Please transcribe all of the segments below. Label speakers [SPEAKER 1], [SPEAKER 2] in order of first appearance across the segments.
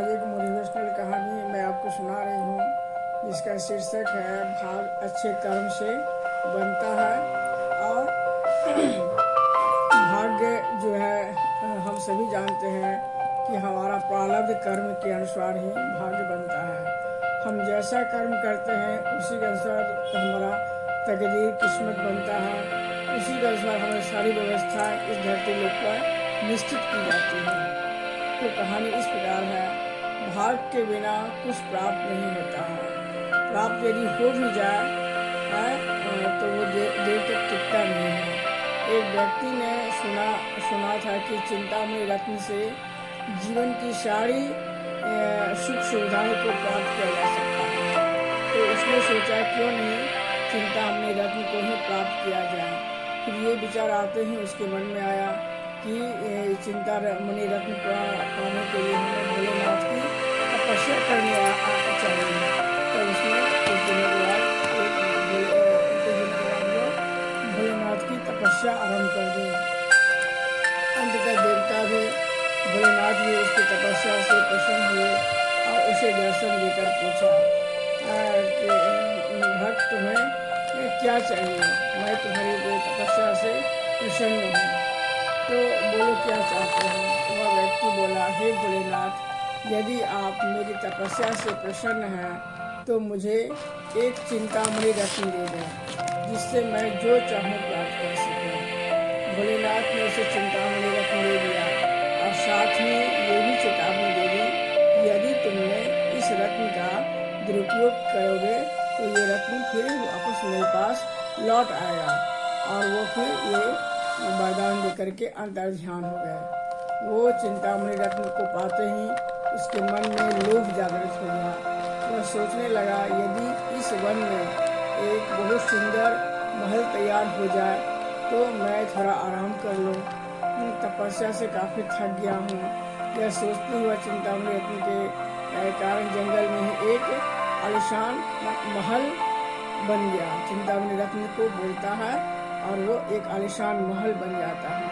[SPEAKER 1] आज एक मोटिवेशनल कहानी मैं आपको सुना रही हूँ, जिसका शीर्षक है भाग अच्छे कर्म से बनता है। और भाग्य जो है हम सभी जानते हैं कि हमारा प्रारब्ध कर्म के अनुसार ही भाग्य बनता है। हम जैसा कर्म करते हैं उसी के अनुसार हमारा तकदीर किस्मत बनता है, उसी के अनुसार हमारी सारी व्यवस्था इस धरती लोक पर निश्चित की जाती है। तो कहानी इस प्रकार है, भाग के बिना कुछ प्राप्त नहीं होता है। प्राप्त यदि हो भी जाए तो वो देर तक टिकता नहीं है। एक व्यक्ति ने सुना था कि चिंतामणि रत्न से जीवन की सारी सुख सुविधाओं को प्राप्त किया जा सकता है। तो उसने सोचा क्यों नहीं चिंतामणि रत्न को ही प्राप्त किया जाए। फिर ये विचार आते ही उसके मन में आया कि चिंतामणि रत्न पाने के लिए हमें भोलेनाथ की तपस्या करनी चाहिए। तो उसने कुछ दिनों के बाद भोलेनाथ की तपस्या आरंभ कर दी। अंततः देवता भी भोलेनाथ भी उसकी तपस्या से प्रसन्न हुए और उसे दर्शन देकर पूछा कि भक्त तुम्हें क्या चाहिए, मैं तुम्हारी तपस्या से प्रसन्न हूँ, तो बोलो क्या चाहते हो। वह व्यक्ति बोला, हे भोलेनाथ, यदि आप मेरी तपस्या से प्रसन्न हैं तो मुझे एक चिंतामणि रत्न दे दें, जिससे मैं जो चाहूँ प्राप्त कर सकूँ। भोलेनाथ ने उसे चिंतामणि रत्न दे दिया और साथ ही ये भी चेतावनी दे दी, यदि तुमने इस रत्न का दुरुपयोग करोगे तो ये रत्न फिर वापस मेरे पास लौट आएगा। और वो फिर ये वरदान देकर के अंतर्ध्यान हो गए। वो चिंतामणि रत्न को पाते ही उसके मन में लोभ जागृत हो गया। वह सोचने लगा, यदि इस वन में एक बहुत सुंदर महल तैयार हो जाए तो मैं थोड़ा आराम कर लूँ, तपस्या से काफ़ी थक गया हूँ। यह सोचते हुए चिंतामणि रत्न के कारण जंगल में ही एक आलीशान महल बन गया। चिंतामणि रत्न को बोलता है और वो एक आलीशान महल बन जाता है।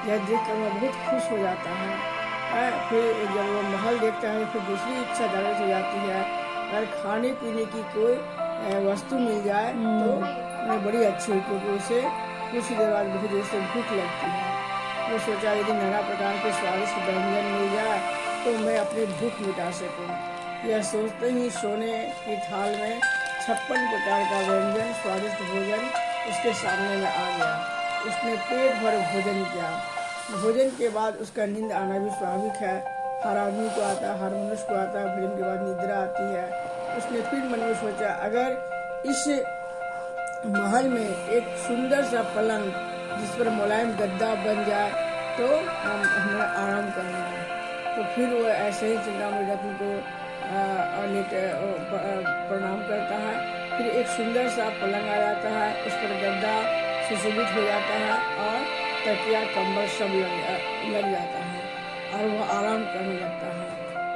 [SPEAKER 1] यह देखकर वह बहुत खुश हो जाता है। फिर जब वो महल देखता है फिर दूसरी इच्छा जागृत हो जाती है, अगर खाने पीने की कोई वस्तु मिल जाए तो उन्हें बड़ी अच्छी हो, क्योंकि उसे कुछ देर बाद बहुत देर से भूख लगती है। वो सोचा यदि नाना प्रकार के स्वादिष्ट व्यंजन मिल जाए तो मैं अपनी भूख मिटा सकूँ। यह सोचते ही सोने की थाल में 56 प्रकार का व्यंजन स्वादिष्ट भोजन उसके सामने में आ गया। उसने पेट भर भोजन किया। भोजन के बाद उसका नींद आना भी स्वाभाविक है, हर आदमी को आता है, हर मनुष्य को आता है। भोजन के बाद निद्रा आती है। उसने फिर मन में सोचा, अगर इस महल में एक सुंदर सा पलंग जिस पर मुलायम गद्दा बन जाए तो हमें आराम करना है। तो फिर वो ऐसे ही चिंतामणि रत्न को प्रणाम करता है। फिर एक सुंदर सा पलंग आ जाता है, उस पर गद्दा सुशोभित हो जाता है और तकिया कंबल सब लग जाता है और वह आराम करने लगता है।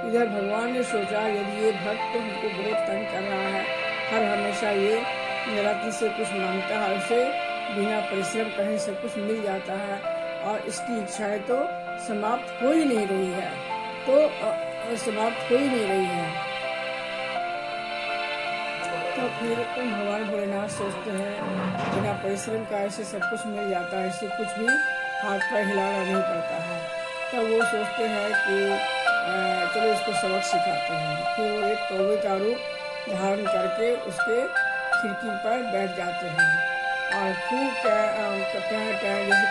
[SPEAKER 1] इधर भगवान ने सोचा, यदि ये भक्त हमको बहुत तंग कर रहा है, हर हमेशा ये रत्न से कुछ मांगता है, उसे बिना परिश्रम कहीं सब कुछ मिल जाता है और इसकी इच्छाएं तो समाप्त हो ही नहीं रही है, तो फिर भगवान भोलेनाथ सोचते हैं बिना परिश्रम का ऐसे सब कुछ मिल जाता है, इससे कुछ भी हाथ पैर हिलाना नहीं पड़ता है। तब वो सोचते हैं कि चलो इसको सबक सिखाते हैं। फिर वो एक कौवे का रूप धारण करके उसके खिड़की पर बैठ जाते हैं और खूब जैसे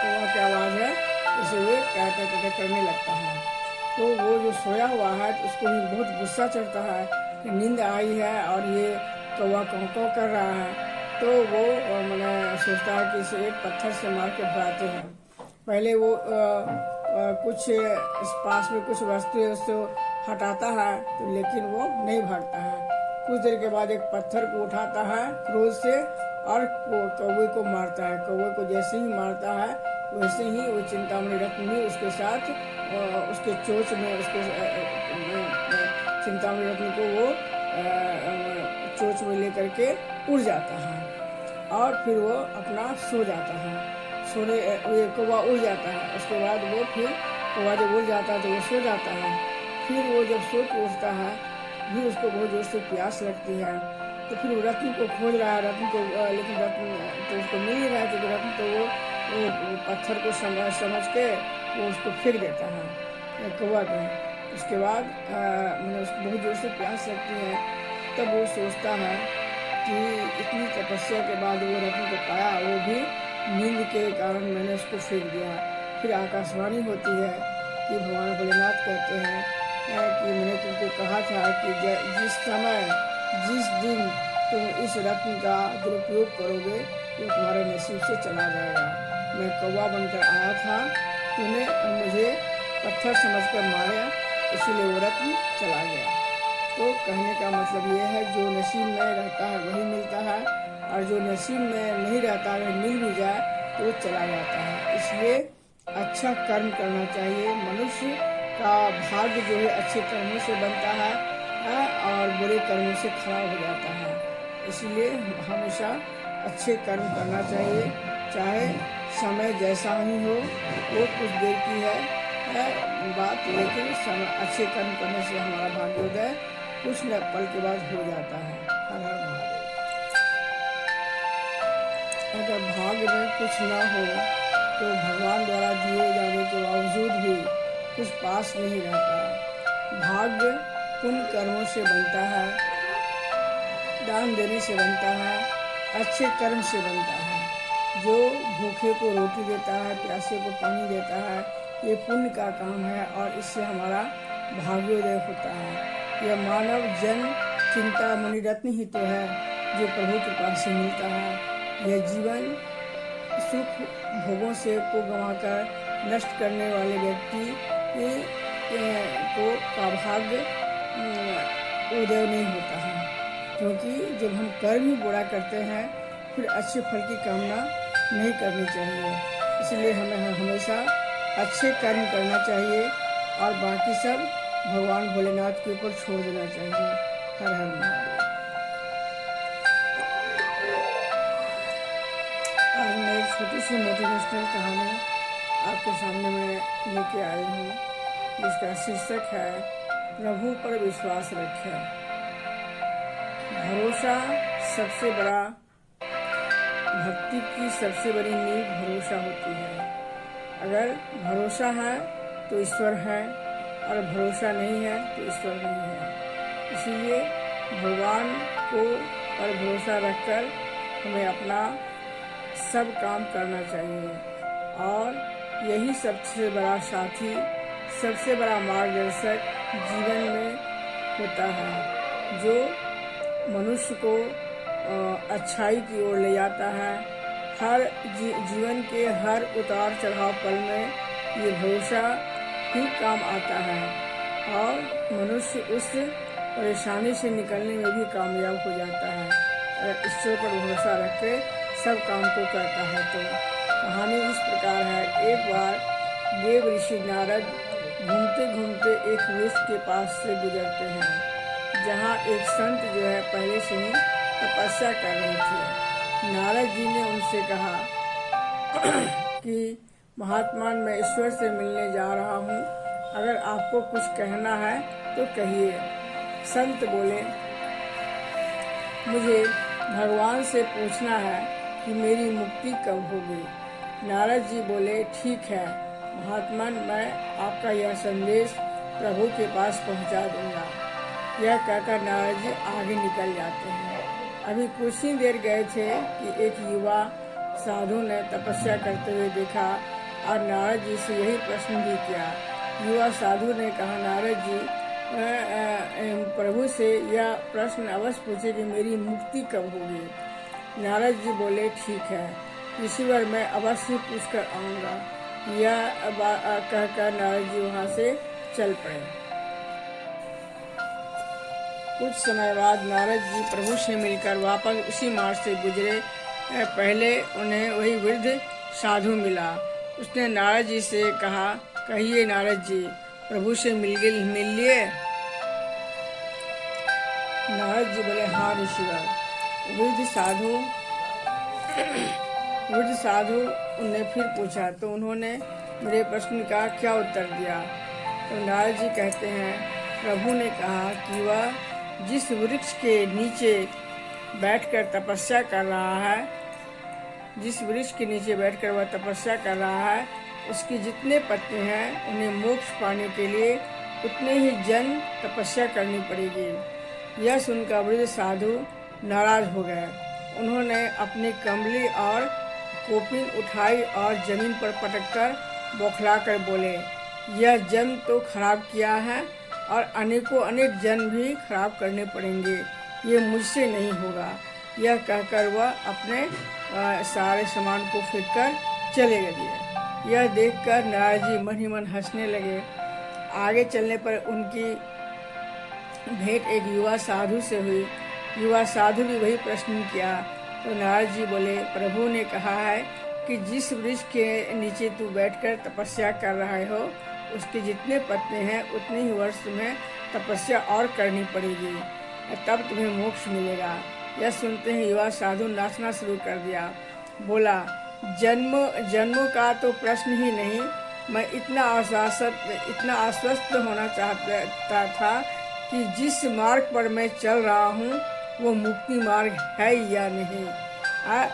[SPEAKER 1] कौवा की आवाज़ है उसे वे टै करने लगता है। तो वो जो सोया हुआ है तो उसको भी बहुत गुस्सा चढ़ता है कि नींद आई है और ये कौवा कौं कर रहा है। तो वो मैंने सोचता है कि इसे एक पत्थर से मार के भगाते हैं। पहले वो कुछ पास में कुछ वस्तु हटाता है तो लेकिन वो नहीं भागता है। कुछ देर के बाद एक पत्थर को उठाता है क्रोध से और कौवे को मारता है। कौवे को जैसे ही मारता है वैसे ही वो चिंतामणि रत्न भी उसके साथ उसके चोंच में उसके चिंतामणि रत्न को वो चोंच में लेकर के उड़ जाता है और फिर वो अपना सो जाता है। कौवा उड़ जाता है। उसके बाद वो फिर कौवा जब उड़ जाता है तो वो सो जाता है। फिर वो जब सो के उठता है, फिर उसको बहुत जोर से प्यास लगती है, तो फिर वो रत्न को खोज रहा है, रत्न को, लेकिन रत्न तो उसको मिल नहीं रहा है, क्योंकि रत्न तो वो पत्थर को समझ के वो उसको फेंक देता है कौवा पे। उसके बाद मैंने उसको बहुत जोर से प्यास लगती है, तब वो सोचता है कि इतनी तपस्या के बाद वो रत्न को पाया, वो भी नींद के कारण मैंने उसको फेंक दिया। फिर आकाशवाणी होती है कि भगवान भोलेनाथ कहते हैं कि मैंने तुमको कहा था कि जिस समय जिस दिन तुम इस रत्न का दुरुपयोग करोगे वो तुम्हारे नसीब से चला जाएगा। मैं कौवा बनकर आया था, तूने मुझे पत्थर समझकर मारा, इसीलिए वो रत्न चला गया। तो कहने का मतलब ये है, जो नसीब में रहता है वही मिलता है, और जो नसीब में नहीं रहता है मिल भी जाए तो वो चला जाता है। इसलिए अच्छा कर्म करना चाहिए। मनुष्य का भाग्य जो है अच्छे कर्मों से बनता है और बुरे कर्मों से खराब हो जाता है। इसलिए हमेशा अच्छे कर्म करना चाहिए, चाहे समय जैसा ही हो, वो कुछ देर की है बात, लेकिन समय अच्छे कर्म करने से हमारा भाग्योदय कुछ न पल के बाद हो जाता है। हर हर महादेव। अगर भाग्य में कुछ न हो तो भगवान द्वारा दिए जाने के बावजूद भी कुछ पास नहीं रहता। भाग्य पुण्य कर्मों से बनता है, दान देने से बनता है, अच्छे कर्म से बनता है। जो भूखे को रोटी देता है, प्यासे को पानी देता है, ये पुण्य का काम है और इससे हमारा भाग्योदय होता है। यह मानव जन चिंता मणिरत्न ही तो है जो प्रभु के पास से मिलता है। यह जीवन सुख भोगों से को गंवाकर नष्ट करने वाले व्यक्ति को का भाग्य उदय नहीं होता है, क्योंकि जब हम कर्म ही बुरा करते हैं फिर अच्छे फल की कामना नहीं करनी चाहिए। इसलिए हमें हमेशा अच्छे कर्म करना चाहिए और बाकी सब भगवान भोलेनाथ के ऊपर छोड़ देना चाहिए। हर हर महादेव। आज मैं एक छोटी सी मोटिवेशनल कहानी आपके सामने मैं लेके आई हूँ, जिसका शीर्षक है प्रभु पर विश्वास रखें। भरोसा सबसे बड़ा, भक्ति की सबसे बड़ी नींव भरोसा होती है। अगर भरोसा है तो ईश्वर है, और भरोसा नहीं है तो ईश्वर नहीं है। इसीलिए भगवान को पर भरोसा रखकर हमें अपना सब काम करना चाहिए, और यही सबसे बड़ा साथी, सबसे बड़ा मार्गदर्शक जीवन में होता है, जो मनुष्य को अच्छाई की ओर ले जाता है। हर जीवन के हर उतार चढ़ाव पल में ये भरोसा ही काम आता है, और मनुष्य उस परेशानी से निकलने में भी कामयाब हो जाता है अगर ईश्वर पर भरोसा रख के सब काम को करता है। तो कहानी इस प्रकार है। एक बार देव ऋषि नारद घूमते घूमते एक वृक्ष के पास से गुजरते हैं, जहाँ एक संत जो है पहले से ही तपस्या कर रहे थे। नारद जी ने उनसे कहा कि महात्मा, मैं ईश्वर से मिलने जा रहा हूँ, अगर आपको कुछ कहना है तो कहिए। संत बोले, मुझे भगवान से पूछना है कि मेरी मुक्ति कब होगी। नारद जी बोले, ठीक है महात्मा, मैं आपका यह संदेश प्रभु के पास पहुंचा दूंगा। यह कहकर नारद जी आगे निकल जाते हैं। अभी कुछ ही देर गए थे कि एक युवा साधु ने तपस्या करते हुए देखा और नारद जी से यही प्रश्न भी किया। युवा साधु ने कहा, नारद जी, प्रभु से यह प्रश्न अवश्य पूछे कि मेरी मुक्ति कब होगी। नारद जी बोले, ठीक है ईश्वर, मैं अवश्य पूछ कर आऊँगा। यह कहकर नारद जी वहाँ से चल पड़े। कुछ समय बाद नारद जी प्रभु से मिलकर वापस उसी मार्ग से गुजरे। पहले उन्हें वही वृद्ध साधु मिला। उसने नारद जी से कहा, कहिए नारद जी, प्रभु से मिल लिए? नारद जी बोले, हाँ ऋषिवर। वृद्ध साधु उन्हें फिर पूछा तो उन्होंने मेरे प्रश्न का क्या उत्तर दिया। तो नारद जी कहते हैं, प्रभु ने कहा कि वह जिस वृक्ष के नीचे बैठकर तपस्या कर रहा है, जिस वृक्ष के नीचे बैठकर वह तपस्या कर रहा है, उसके जितने पत्ते हैं उन्हें मोक्ष पाने के लिए उतने ही जन तपस्या करनी पड़ेगी। यह सुनकर वृद्ध साधु नाराज हो गए। उन्होंने अपनी कमली और कोपिन उठाई और जमीन पर पटककर बौखलाकर बोले, यह जन्म तो खराब किया है और अनेक जन्म भी खराब करने पड़ेंगे, ये मुझसे नहीं होगा। यह कहकर वह अपने सारे सामान को फेंक कर चले गए। यह देखकर नारद जी मन ही मन हंसने लगे। आगे चलने पर उनकी भेंट एक युवा साधु से हुई। युवा साधु भी वही प्रश्न किया तो नारद जी बोले, प्रभु ने कहा है कि जिस वृक्ष के नीचे तू बैठकर तपस्या कर रहे हो, उसके जितने पत्ते हैं उतने ही वर्ष तुम्हें तपस्या और करनी पड़ेगी, तब तुम्हें मोक्ष मिलेगा। यह सुनते ही युवा साधु नाचना शुरू कर दिया। बोला, जन्मों का तो प्रश्न ही नहीं, मैं इतना आश्वस्त होना चाहता था कि जिस मार्ग पर मैं चल रहा हूँ वो मुक्ति मार्ग है या नहीं।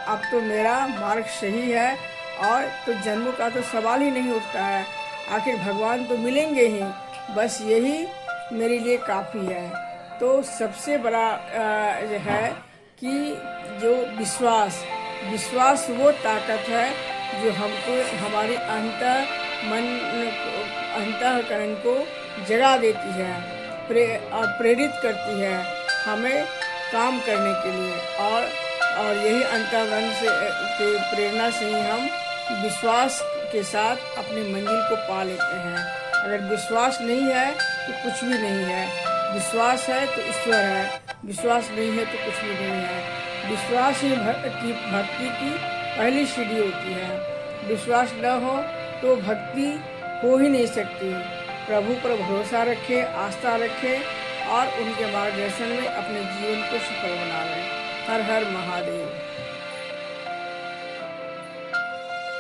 [SPEAKER 1] अब तो मेरा मार्ग सही है और तो जन्मों का तो सवाल ही नहीं उठता है। आखिर भगवान तो मिलेंगे ही, बस यही मेरे लिए काफ़ी है। तो सबसे बड़ा है कि जो विश्वास वो ताकत है जो हमको हमारे अंतःकरण को जगा देती है, प्रेरित करती है हमें काम करने के लिए। और यही अंतःकरण से प्रेरणा से ही हम विश्वास के साथ अपनी मंजिल को पा लेते हैं। अगर विश्वास नहीं है तो कुछ भी नहीं है, विश्वास है तो ईश्वर है, विश्वास नहीं है तो कुछ भी नहीं है। विश्वास ही भक्ति की पहली सीढ़ी होती है। विश्वास न हो तो भक्ति हो ही नहीं सकती। प्रभु पर भरोसा रखें, आस्था रखें और उनके मार्गदर्शन में अपने जीवन को सफल बना लें। हर हर महादेव।